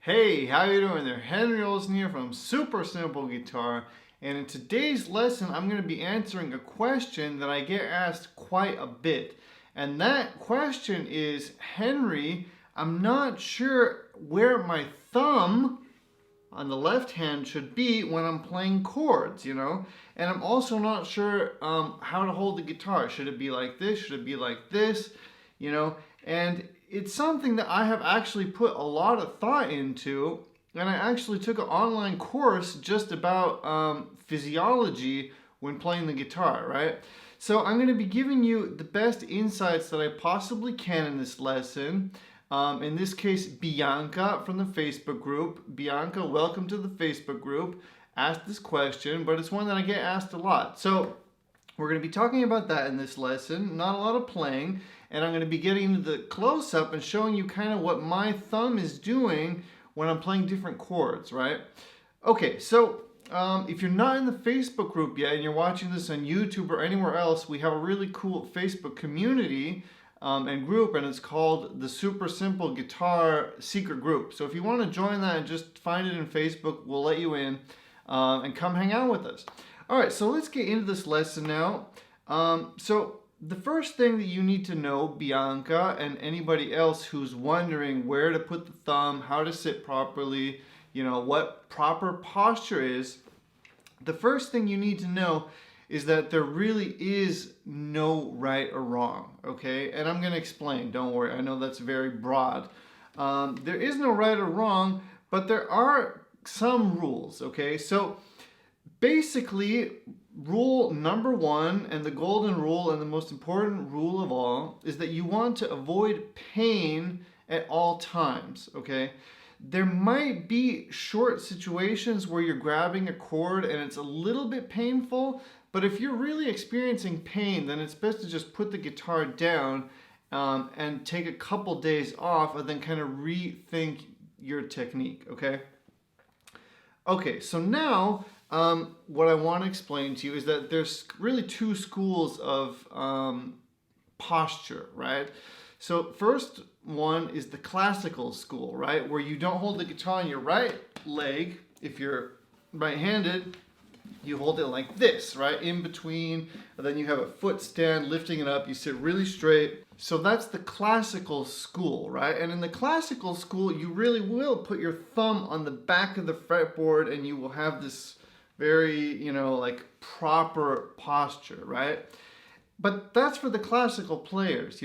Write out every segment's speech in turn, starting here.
Hey, how you doing there? Henry Olsen here from Super Simple Guitar, and in today's lesson I'm going to be answering a question that I get asked quite a bit. And that question is, Henry, I'm not sure where my thumb on the left hand should be when I'm playing chords, and I'm also not sure how to hold the guitar. Should it be like this? Should it be like this? And it's something that I have actually put a lot of thought into, and I actually took an online course just about physiology when playing the guitar, right? So I'm going to be giving you the best insights that I possibly can in this lesson. In this case, Bianca from the Facebook group. Bianca, welcome to the Facebook group. Asked this question, but it's one that I get asked a lot. So we're going to be talking about that in this lesson. Not a lot of playing, and I'm going to be getting into the close-up and showing you kind of what my thumb is doing when I'm playing different chords, right? Okay, so if you're not in the Facebook group yet and you're watching this on YouTube or anywhere else, we have a really cool Facebook community and group, and it's called the Super Simple Guitar Secret Group. So if you want to join that and just find it in Facebook, we'll let you in and come hang out with us. All right, so let's get into this lesson now. So the first thing that you need to know, Bianca, and anybody else who's wondering where to put the thumb, how to sit properly, what proper posture is, the first thing you need to know is that there really is no right or wrong, okay? And I'm going to explain, don't worry. I know that's very broad. There is no right or wrong, but there are some rules, okay? So basically, rule number one, and the golden rule and the most important rule of all, is that you want to avoid pain at all times, okay? There might be short situations where you're grabbing a chord and it's a little bit painful, but if you're really experiencing pain, then it's best to just put the guitar down and take a couple days off and then kind of rethink your technique, okay? Okay, so now what I want to explain to you is that there's really two schools of posture, right? So first one is the classical school, right? Where you don't hold the guitar on your right leg. If you're right-handed, you hold it like this, right? In between, and then you have a foot stand lifting it up. You sit really straight. So that's the classical school, right? And in the classical school, you really will put your thumb on the back of the fretboard and you will have this very, like proper posture, right? But that's for the classical players,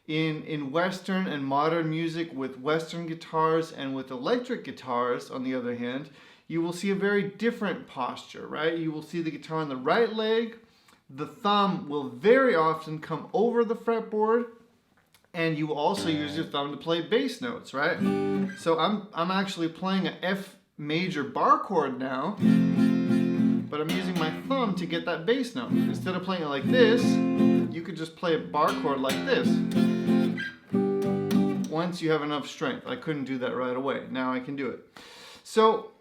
In Western and modern music with Western guitars and with electric guitars, on the other hand, you will see a very different posture, right? You will see the guitar on the right leg. The thumb will very often come over the fretboard, and you will also use your thumb to play bass notes, right? So I'm actually playing an F major bar chord now, but I'm using my thumb to get that bass note. Instead of playing it like this, you could just play a bar chord like this. Once you have enough strength. I couldn't do that right away. Now I can do it. So,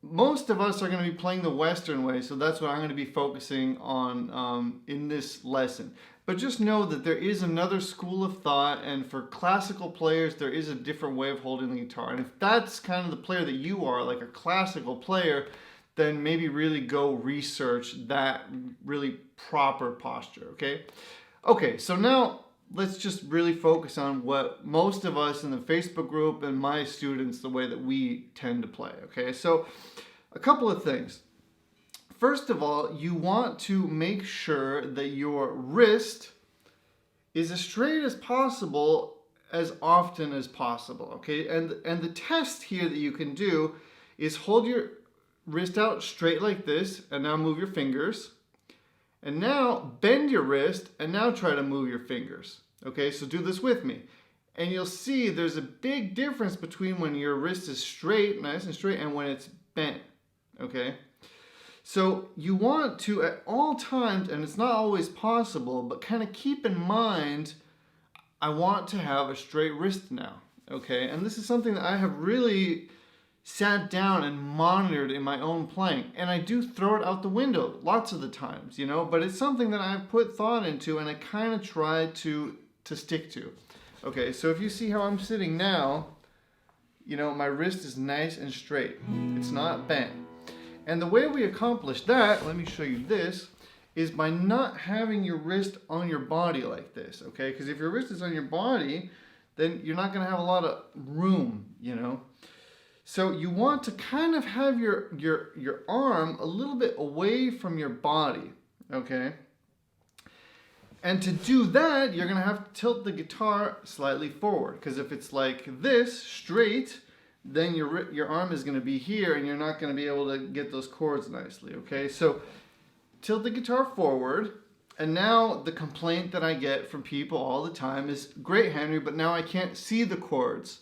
most of us are going to be playing the Western way, so that's what I'm going to be focusing on in this lesson. But just know that there is another school of thought, and for classical players, there is a different way of holding the guitar. And if that's kind of the player that you are, like a classical player, then maybe really go research that really proper posture, okay? Okay, so now let's just really focus on what most of us in the Facebook group and my students, the way that we tend to play, okay? So a couple of things. First of all, you want to make sure that your wrist is as straight as possible as often as possible, okay? And the test here that you can do is hold your wrist out straight like this, and now move your fingers. And now bend your wrist, and now try to move your fingers. Okay, so do this with me. And you'll see there's a big difference between when your wrist is straight, nice and straight, and when it's bent. Okay? So you want to, at all times, and it's not always possible, but kind of keep in mind, I want to have a straight wrist now. Okay? And this is something that I have really sat down and monitored in my own playing, and I do throw it out the window lots of the times, but it's something that I've put thought into and I kind of try to stick to. Okay, so if you see how I'm sitting now, you know, my wrist is nice and straight. It's not bent. And the way we accomplish that, let me show you this, is by not having your wrist on your body like this, okay? Because if your wrist is on your body, then you're not going to have a lot of room, you know? So you want to kind of have your arm a little bit away from your body, okay? And to do that, you're going to have to tilt the guitar slightly forward. Because if it's like this, straight, then your arm is going to be here and you're not going to be able to get those chords nicely, okay? So tilt the guitar forward. And now the complaint that I get from people all the time is, great, Henry, but now I can't see the chords.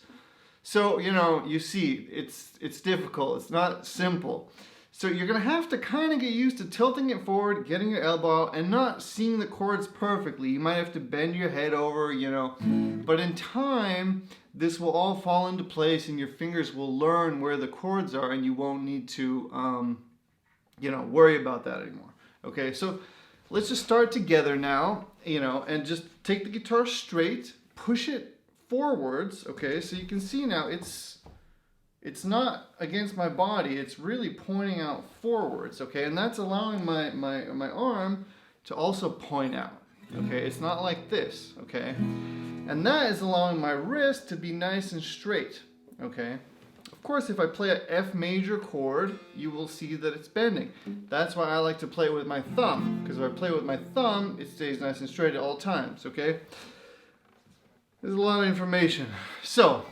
So, you know, you see, it's difficult. It's not simple. So you're going to have to kind of get used to tilting it forward, getting your elbow out, and not seeing the chords perfectly. You might have to bend your head over, you know. But in time, this will all fall into place and your fingers will learn where the chords are and you won't need to, you know, worry about that anymore. Okay, so let's just start together now, you know, and just take the guitar straight, push it forwards, okay? So you can see now it's not against my body, it's really pointing out forwards, okay? And that's allowing my arm to also point out, okay? It's not like this, okay? And that is allowing my wrist to be nice and straight, okay? Of course, if I play an F major chord, you will see that it's bending. That's why I like to play with my thumb, because if I play with my thumb, it stays nice and straight at all times, okay? There's a lot of information. So,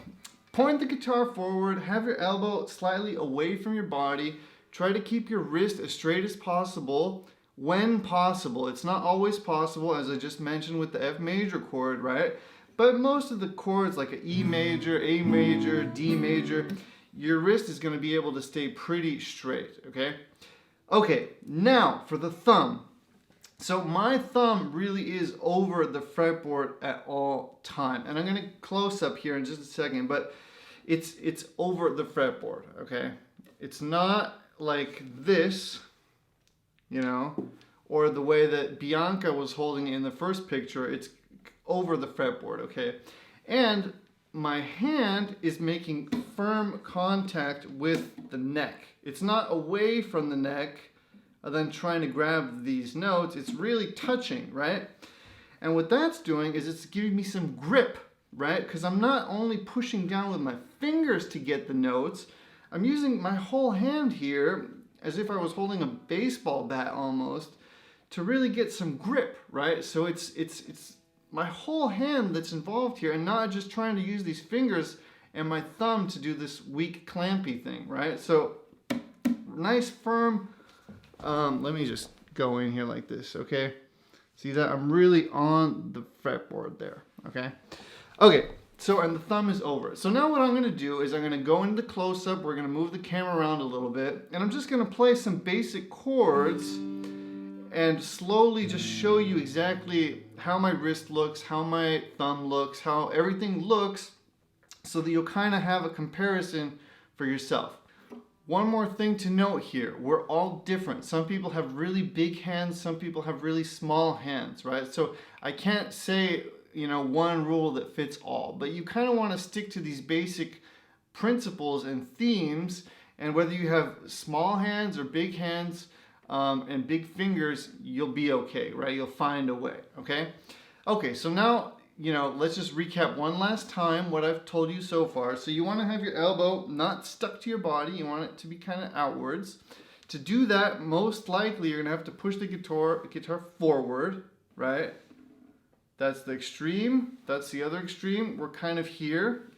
point the guitar forward, have your elbow slightly away from your body, try to keep your wrist as straight as possible when possible. It's not always possible, as I just mentioned with the F major chord, right? But most of the chords like an E major, A major, D major, your wrist is going to be able to stay pretty straight, okay? Okay, now for the thumb. So my thumb really is over the fretboard at all time. And I'm going to close up here in just a second, but it's over the fretboard, okay? It's not like this, you know, or the way that Bianca was holding it in the first picture. It's over the fretboard, okay? And my hand is making firm contact with the neck. It's not away from the neck and then trying to grab these notes. It's really touching, right? And what that's doing is it's giving me some grip, right? Because I'm not only pushing down with my fingers to get the notes, I'm using my whole hand here as if I was holding a baseball bat almost to really get some grip, right? So it's my whole hand that's involved here and not just trying to use these fingers and my thumb to do this weak clampy thing, right? So nice firm, let me just go in here like this, okay? See that? I'm really on the fretboard there, okay? Okay, so and the thumb is over. So now what I'm gonna do is I'm gonna go into the close-up, we're gonna move the camera around a little bit, and I'm just gonna play some basic chords and slowly just show you exactly how my wrist looks, how my thumb looks, how everything looks, so that you'll kind of have a comparison for yourself. One more thing to note here, we're all different. Some people have really big hands, some people have really small hands, right? So I can't say, you know, one rule that fits all, but you kind of want to stick to these basic principles and themes, and whether you have small hands or big hands, and big fingers, you'll be okay, right? You'll find a way, okay? Okay, so now, you know, let's just recap one last time what I've told you so far. So you want to have your elbow not stuck to your body. You want it to be kind of outwards. To do that, most likely you're going to have to push the guitar forward, right? That's the extreme. That's the other extreme. We're kind of here.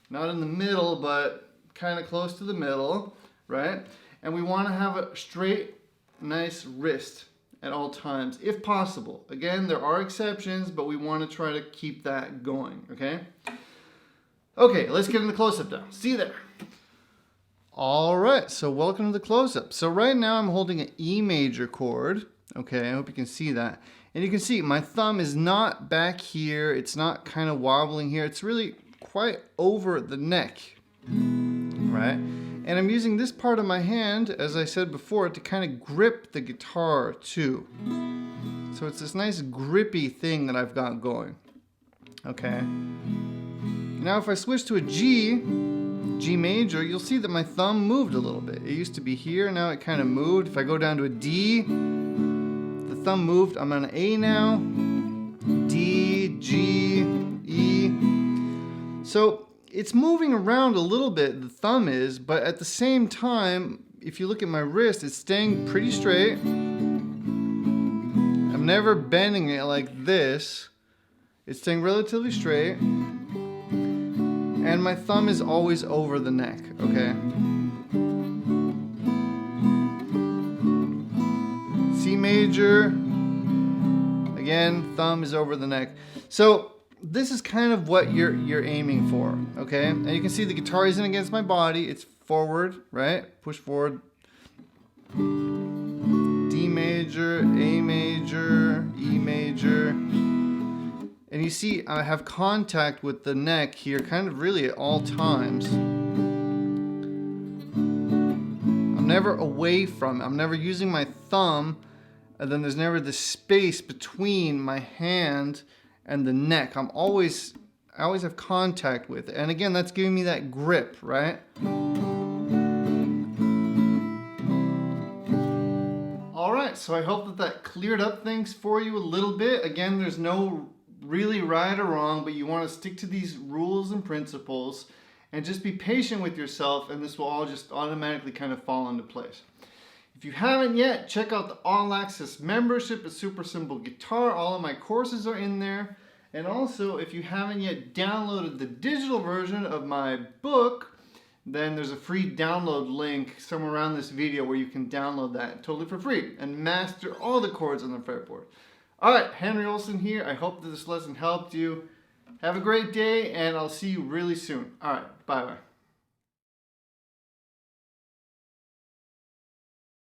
Not in the middle, but kind of close to the middle, right? And we want to have a straight, nice wrist at all times, if possible. Again, there are exceptions, but we want to try to keep that going, okay? Okay, let's get in the close-up now. See you there. All right, so welcome to the close-up. So right now I'm holding an E major chord, okay? I hope you can see that. And you can see my thumb is not back here. It's not kind of wobbling here. It's really quite over the neck, right? And I'm using this part of my hand, as I said before, to kind of grip the guitar too. So it's this nice grippy thing that I've got going. Okay. Now if I switch to a G major, you'll see that my thumb moved a little bit. It used to be here, now it kind of moved. If I go down to a D, the thumb moved. I'm on an A now. D, G, E. So it's moving around a little bit, the thumb is, but at the same time, if you look at my wrist, it's staying pretty straight. I'm never bending it like this. It's staying relatively straight. And my thumb is always over the neck, okay? C major, again, thumb is over the neck. So this is kind of what you're aiming for, okay? And you can see the guitar isn't against my body, it's forward, right? Push forward. D major, A major, E major. And you see I have contact with the neck here kind of really at all times. I'm never away from it. I'm never using my thumb, and then there's never this space between my hand and the neck. I always have contact with it. And again, that's giving me that grip, right? All right, so I hope that cleared up things for you a little bit. Again, there's no really right or wrong, but you want to stick to these rules and principles and just be patient with yourself, and this will all just automatically kind of fall into place. If you haven't yet, check out the All Access membership at Super Simple Guitar. All of my courses are in there. And also, if you haven't yet downloaded the digital version of my book, then there's a free download link somewhere around this video where you can download that totally for free and master all the chords on the fretboard. Alright, Henry Olson here. I hope that this lesson helped you. Have a great day, and I'll see you really soon. Alright, bye-bye.